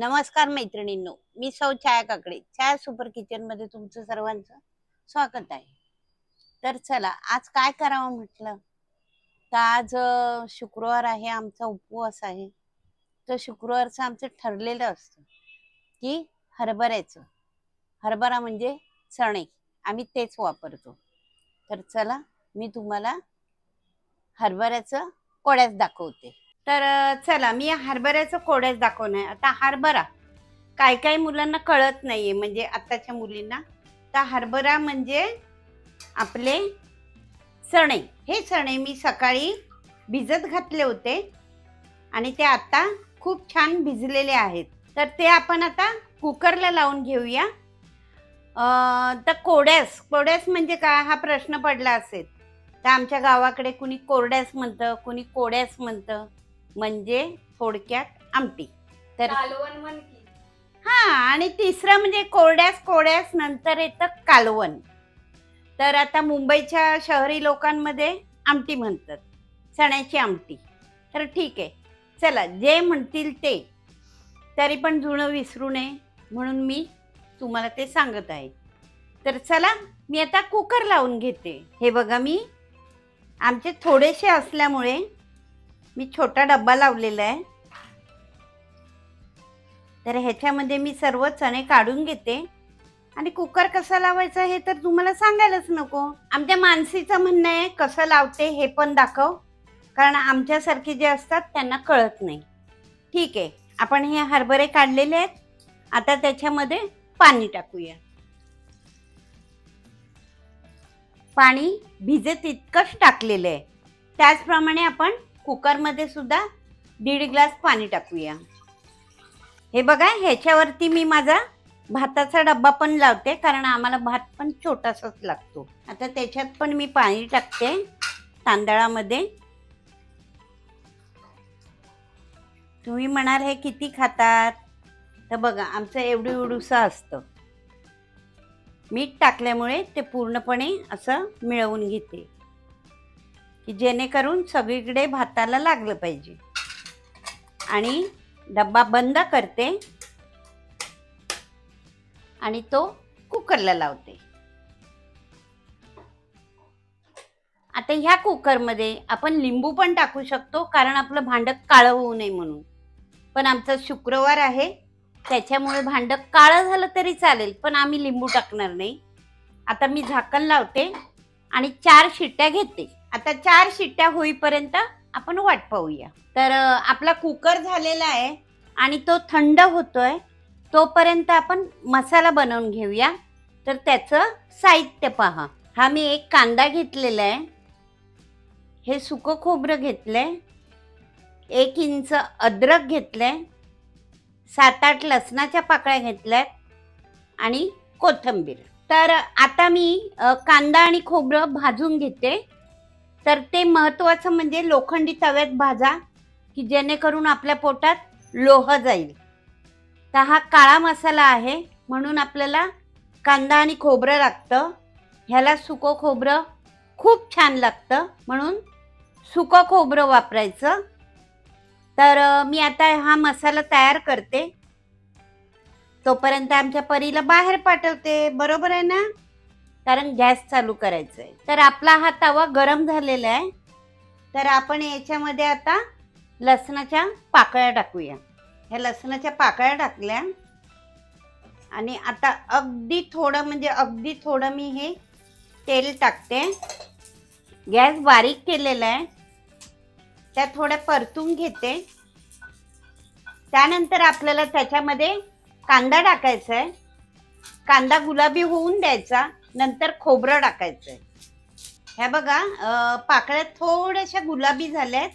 नमस्कार मैत्रिणींनो, मी सौ छाया काकडे. छाया सुपर किचन मध्ये तुमचं सर्वांचं स्वागत आहे. तर चला आज काय करावं म्हटलं तर आज शुक्रवार आहे, आमचा उपवास आहे. तर शुक्रवारचं आमचं ठरलेलं असतं की हरभरा म्हणजे चणे, आम्ही तेच वापरतो. तर चला मी तुम्हाला हरभऱ्याचं कोड्याच दाखवते. तर चला मी हरभऱ्याचं कोड्याच दाखवणार. आता हरभरा काय काय मुलांना कळत नाहीये, म्हणजे आताच्या मुलींना. तर हरभरा म्हणजे आपले चणे. हे चणे मी सकाळी भिजत घातले होते आणि ते आता खूप छान भिजलेले आहेत. तर ते आपण आता कुकरला लावून घेऊया. तर कोड्यास म्हणजे काय हा प्रश्न पडला असेल. तर आमच्या गावाकडे कुणी कोरड्यास म्हणतं, कुणी कोड्यास म्हणतं, म्हणजे थोडक्यात आमटी. तर हा, आणि तिसरं म्हणजे कोड्यास नंतर येतं कालवण. तर आता मुंबईच्या शहरी लोकांमध्ये आमटी म्हणतात, चण्याची आमटी. तर ठीक आहे, चला जे म्हणतील ते. तरी पण जुनं विसरू नये म्हणून मी तुम्हाला ते सांगत आहे. तर चला मी आता कुकर लावून घेते. हे बघा, मी आमचे थोडेसे असल्यामुळे मी छोटा डब्बा लावलेला आहे. तर ह्याच्यामध्ये मी सर्व चणे काढून घेते. आणि कुकर कसा लावायचा हे तर तुम्हाला सांगायलाच नको. आमच्या मानसीचं म्हणणं आहे कसं लावते हे पण दाखव, कारण आमच्यासारखे जे असतात त्यांना कळत नाही. ठीक आहे, आपण हे हरभरे काढलेले आहेत. आता त्याच्यामध्ये पाणी टाकूया. पाणी भिजेत इतकंच टाकलेलं आहे. त्याचप्रमाणे आपण कुकरमध्ये सुद्धा 1.5 ग्लास पाणी टाकूया. हे बघा, ह्याच्यावरती मी माझा भाताचा डब्बा पण लावते, कारण आम्हाला भात पण छोटासाच लागतो. आता त्याच्यात पण मी पाणी टाकते तांदळामध्ये. तुम्ही म्हणाल हे किती खातात, तर बघा आमचं एवढूसं असतं. मीठ टाकल्यामुळे ते पूर्णपणे असं मिळवून घेते, की जेणेकरून सगळीकडे भाताला लागलं पाहिजे. आणि डब्बा बंद करते आणि तो कुकरला लावते. आता ह्या कुकरमध्ये आपण लिंबू पण टाकू शकतो, कारण आपलं भांडं काळं होऊ नये म्हणून. पण आमचा शुक्रवार आहे त्याच्यामुळे भांडं काळं झालं तरी चालेल, पण आम्ही लिंबू टाकणार नाही. आता मी झाकण लावते आणि 4 शिट्ट्या घेते. आता 4 शिट्ट्या होईपर्यंत आपण वाट पाहूया. तर आपला कुकर झालेला आहे आणि तो थंड होतोय. तोपर्यंत आपण मसाला बनवून घेऊया. तर त्याचं साहित्य पहा. हा मी 1 कांदा घेतलेला आहे, हे सुकं खोबरं घेतलंय, 1 इंच अद्रक घेतलंय, 7-8 लसणाच्या पाकळ्या घेतल्यात आणि कोथिंबीर. तर आता मी कांदा आणि खोबरं भाजून घेते. तर ते महत्त्वाचं म्हणजे लोखंडी तव्यात भाजा, की जेणेकरून आपल्या पोटात लोह जाईल. तर हा काळा मसाला आहे म्हणून आपल्याला कांदा आणि खोबरं लागतं. ह्याला सुकं खोबरं खूप छान लागतं, म्हणून सुकं खोबरं वापरायचं. तर मी आता हा मसाला तयार करते. तोपर्यंत आमच्या परीला बाहेर पाठवते, बरोबर आहे ना, कारण गॅस चालू करायचा आहे. तर आपला हा तवा गरम झालेला आहे. तर आपण याच्यामध्ये आता लसणाच्या पाकळ्या टाकूया. ह्या लसणाच्या पाकळ्या टाकल्या आणि आता अगदी थोडं मी हे तेल टाकते. गॅस बारीक केलेला आहे. त्या थोड्या परतून घेते. त्यानंतर आपल्याला त्याच्यामध्ये कांदा टाकायचा आहे. कांदा गुलाबी होऊन द्यायचा, नंतर खोबरं टाकायचंय. ह्या बघा, पाकळ्या थोड्याशा गुलाबी झाल्यात.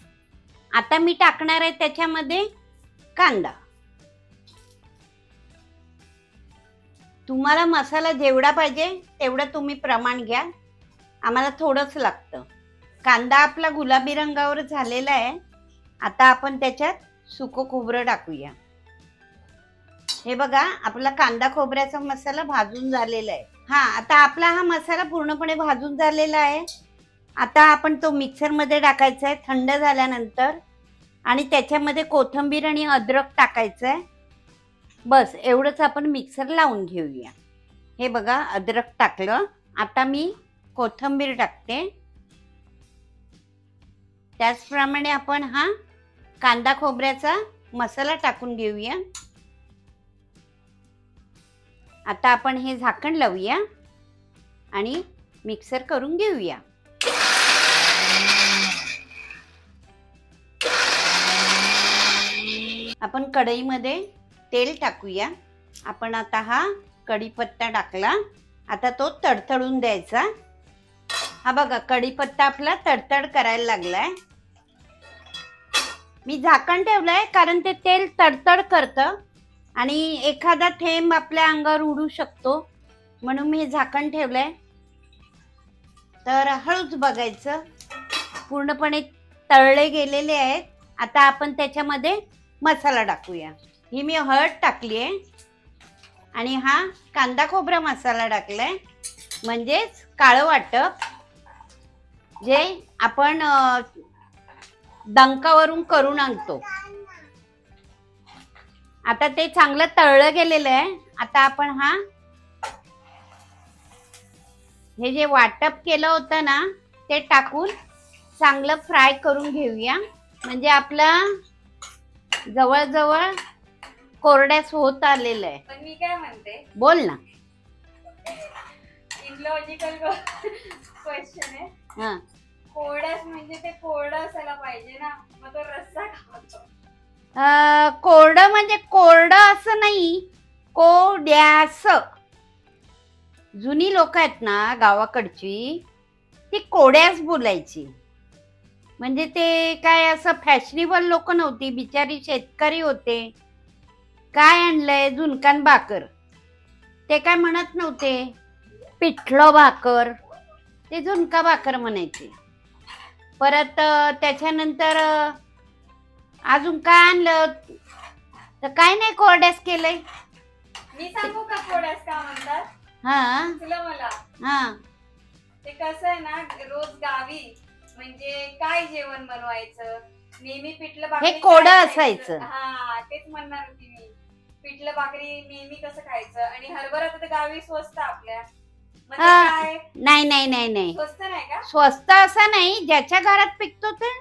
आता मी टाकणार आहे त्याच्यामध्ये कांदा. तुम्हाला मसाला जेवढा पाहिजे तेवढं तुम्ही प्रमाण घ्या, आम्हाला थोडंच लागतं. कांदा आपला गुलाबी रंगावर झालेला आहे. आता आपण त्याच्यात सुकं खोबरं टाकूया. हे बघा, आपला कांदा खोबऱ्याचा मसाला भाजून झालेला आहे. आता आपला हा मसाला पूर्णपणे भाजून झालेला आहे. आता आपण तो मिक्सरमध्ये टाकायचा आहे थंड झाल्यानंतर, आणि त्याच्यामध्ये कोथिंबीर आणि अद्रक टाकायचं आहे. बस एवढंच आपण मिक्सर लावून घेऊया. हे बघा अद्रक टाकलं. आता मी कोथिंबीर टाकते. त्याचप्रमाणे आपण हा कांदा खोबऱ्याचा मसाला टाकून घेऊया. आता आपण हे झाकण लावूया आणि मिक्सर करून घेऊया. आपण कढईमध्ये तेल टाकूया. आपण आता हा कढीपत्ता टाकला. आता तो तडतडून द्यायचा. हा बघा कढीपत्ता आपला तडतड करायला लागलाय. मी झाकण ठेवलंय कारण ते तेल तडतड करतं आणि एखादा थेंब आपल्या अंगावर उडू शकतो, म्हणून मी हे झाकण ठेवलंय. तर हळूच बघायचं. पूर्णपणे तळले गेलेले आहेत. आता आपण त्याच्यामध्ये मसाला टाकूया. ही मी हळद टाकली आहे आणि हा कांदा खोबरा मसाला टाकलाय, म्हणजेच काळं वाटप जे आपण डंकावरून करून आणतो. आता ते चांगलं तळलं गेलेलं आहे. आता आपण हे जे वाटप केलं होतं ना ते टाकून चांगलं फ्राय करून घेऊया. म्हणजे आपला जवळजवळ कोरड्यास होत आलेलं आहे. पण मी काय म्हणते, बोल ना. इलॉजिकल क्वेश्चन आहे. हा, कोरड्यास म्हणजे ते कोरडं असायला पाहिजे ना, मग तो रस्सा खातो. कोरडं म्हणजे कोरडं असं नाही, कोड्यास. जुनी लोक आहेत ना गावाकडची, ती कोड्यास बोलायची. म्हणजे ते काय असं फॅशनेबल लोक नव्हती, बिचारी शेतकरी होते. काय आणलंय झुणकान भाकर, ते काय म्हणत नव्हते पिठलं भाकर, ते झुणका भाकर म्हणायचे. परत त्याच्यानंतर अजून काय आणलं तर काय नाही, कोरड्यास केलंय. मी सांगू का कोरड्यास का म्हणतात? हा तुला मला हा, ते कसं आहे ना, रोज गावी म्हणजे काय जेवण बनवायचं, नेहमी पिठलं भाकरी हे कोरडं काय असायचं. खायचं? हा तेच म्हणणार होती मी. पिठलं भाकरी नेहमी कसं खायचं, आणि हरभरा तर गावी स्वस्त आपल्या. मग ते काय नाही नाही नाही नाही, स्वस्त नाही का? स्वस्त असं नाही, ज्याच्या घरात पिकतो ते.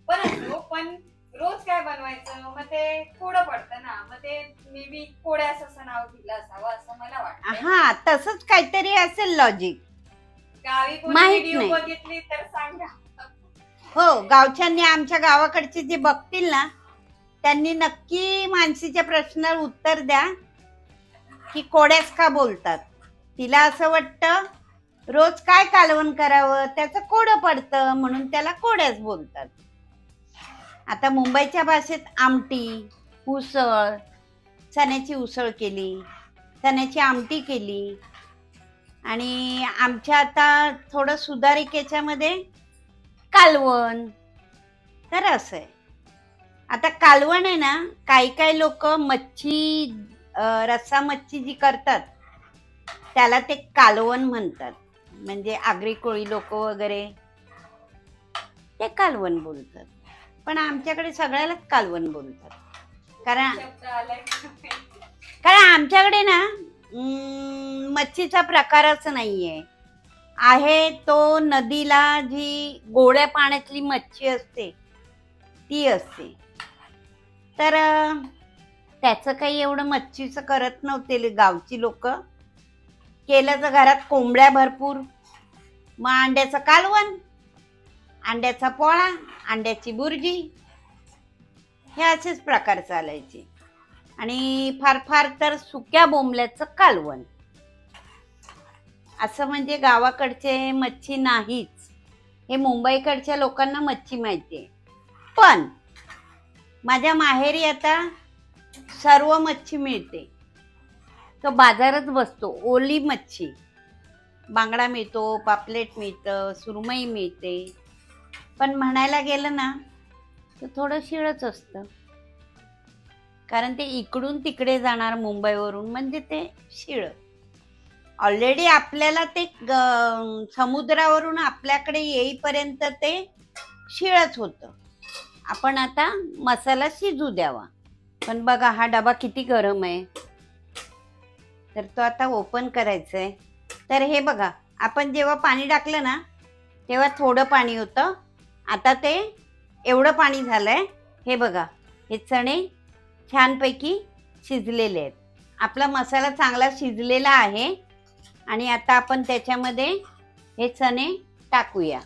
पण रोज काय बनवायचं, मग ते कोरडं पडतं ना. मग ते मे बी कोड्यास असं नाव दिलं असावं असं मला वाटतं. हा तसंच काहीतरी असेल लॉजिक. गावी कोणी माहित व्हिडिओ नाही. बघितली तर सांगा. हो, गावच्यांनी आमच्या गावाकडचे जे बघतील ना त्यांनी नक्की मानसीच्या प्रश्नाला उत्तर द्या की कोड्यास का बोलतात. तिला असं वाटतं रोज काय कालवण करावं, त्याचं कोडं पडतं म्हणून त्याला कोड्यास बोलतात. आता मुंबईच्या भाषेत आमटी, उसळ, चण्याची उसळ केली, चण्याची आमटी केली, आणि आमच्या आता थोडं सुधारिक याच्यामध्ये कालवण. तर असं आहे. आता कालवण आहे ना, काही काही लोक मच्छी रस्सा मच्छी जी करतात त्याला ते कालवण म्हणतात. म्हणजे आगरी कोळी लोक वगैरे ते कालवण बोलतात. पण आमच्याकडे सगळ्यालाच कालवण बोलतात. कारण आमच्याकडे ना मच्छीचा प्रकारच नाहीये. आहे तो नदीला जी गोड्या पाण्यातली मच्छी असते ती असते. तर त्याचं काही एवढं मच्छीचं करत नव्हते गावची लोक. केलं तर घरात कोंबड्या भरपूर, मग अंड्याचं कालवण, अंड्याचा पोळा, अंड्याची बुर्जी, हे असेच प्रकार चालायचे. आणि फार फार तर सुक्या बोंबल्याचं कालवण. असं म्हणजे गावाकडचे मच्छी नाहीच. हे मुंबईकडच्या लोकांना मच्छी माहिती आहे. पण माझ्या माहेरी आता सर्व मच्छी मिळते. तो बाजारच बसतो. ओली मच्छी, बांगडा मिळतो, पापलेट मिळतं, सुरमई मिळते. पण म्हणायला गेलं ना तर थोडं शिळच असतं. कारण ते इकडून तिकडे जाणार मुंबईवरून म्हणजे ते शिळ. ऑलरेडी आपल्याला ते समुद्रावरून आपल्याकडे येईपर्यंत ते शिळच होतं. आपण आता मसाला शिजू द्यावा. पण बघा हा डबा किती गरम आहे. तर तो आता ओपन करायचा आहे. तर हे बघा, आपण जेव्हा पाणी टाकलं ना तेव्हा थोडं पाणी होतं, आता ते एवढं पाणी झालंय. हे बघा, हे चणे छानपैकी शिजलेले आहेत. आपला मसाला चांगला शिजलेला आहे आणि आता आपण त्याच्यामध्ये हे चणे टाकूया.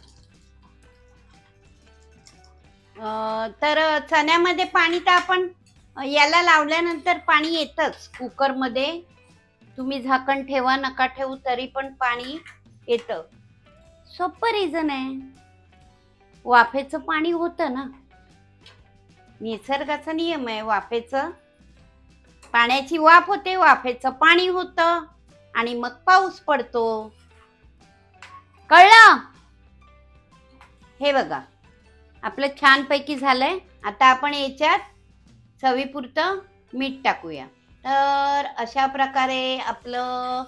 तर चण्यामध्ये पाणी तर आपण याला लावल्यानंतर पाणी येतच. कुकरमध्ये तुम्ही झाकण ठेवा नका ठेवू तरी पण पाणी येतं. सोपं रिझन आहे. वाफेचं पाणी होतं ना, निसर्गाचा नियम आहे. वाफेचं पाण्याची वाफ होते, वाफेचं पाणी होतं आणि मग पाऊस पडतो. कळलं? हे बघा, आपलं छानपैकी झालंय. आता आपण याच्यात चवीपुरतं मीठ टाकूया. तर अशा प्रकारे आपलं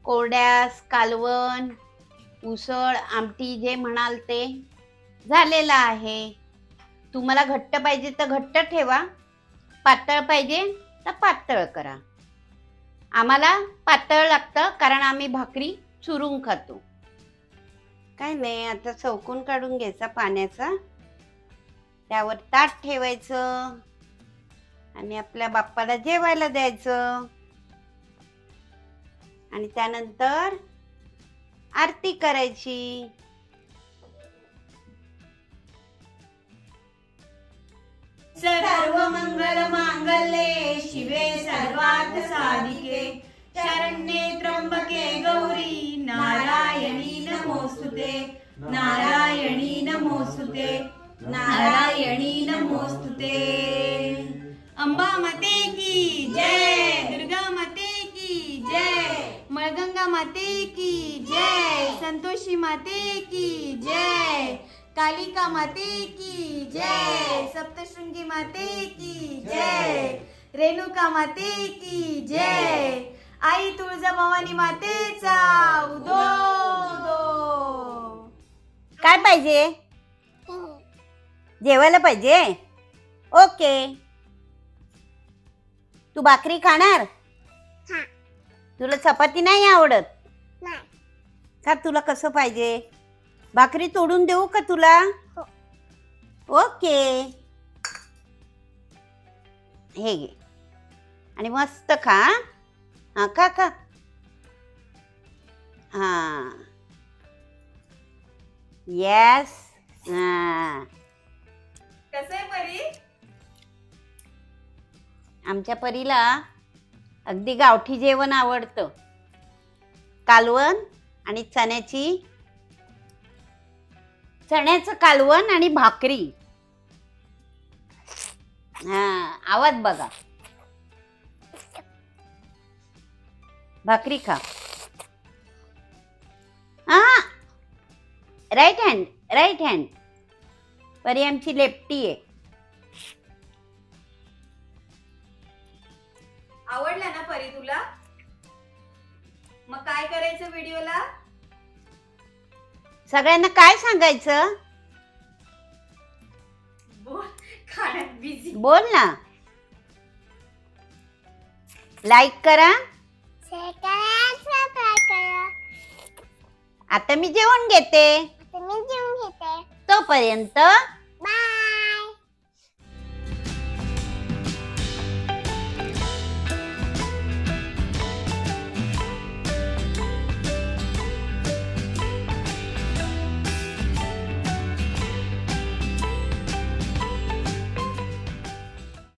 कोरड्यास कालवण उसळ आमटी जे म्हणाल ते झालेलं आहे. तुम्हाला घट्ट पाहिजे तर घट्ट ठेवा, पातळ पाहिजे तर पातळ करा. आम्हाला पातळ लागतं कारण आम्ही भाकरी चुरून खातो. काय नाही, आता चौकून काढून घ्यायचा पाण्याचा, त्यावर ताट ठेवायचं आणि आपल्या बाप्पाला जेवायला द्यायचं आणि त्यानंतर आरती करायची. सर्व मंगल मांगल्ये शिवे सर्वार्थ साधिके शरण्ये त्र्यंबके गौरी नारायणी नमोस्तुते नारायणी नमोस्तुते नारायणी नमोस्तुते. अंबा माते की जय, दुर्गा माते की जय, मळगंगा माते की जय, संतोषी माते की जय, कालिका माते की जय, सप्तशृंगी माते की जय, रेणुका माते की जय, आई तुळजाभवानी मातेचा उदो उदो. काय पाहिजे? जेवायला पाहिजे? ओके. तू भाकरी खाणार? तुला चपाती नाही आवडत का? तुला कसं पाहिजे? भाकरी तोडून देऊ का तुला? ओके, हे घे आणि मस्त खा. हा खा खा. हा येस. हा, कसं आहे परी? आमच्या परीला अगदी गावठी जेवण आवडतं. कालवण आणि चण्याचं कालवण आणि भाकरी. हा, आवाज बघा. भाकरी खा. हा, राईट हँड, राईट हँड. परी आमची लेफ्टी आहे. आवडला ना परी तुला? मग काय करायचं व्हिडिओला? सगळ्यांना काय सांगायचं? बोल, खाण्यात बिझी. बोल ना. लाईक करा, शेअर करा, सबस्क्राईब करा. आता मी जेवण घेते. तुम्ही जेवून घेते. तोपर्यंत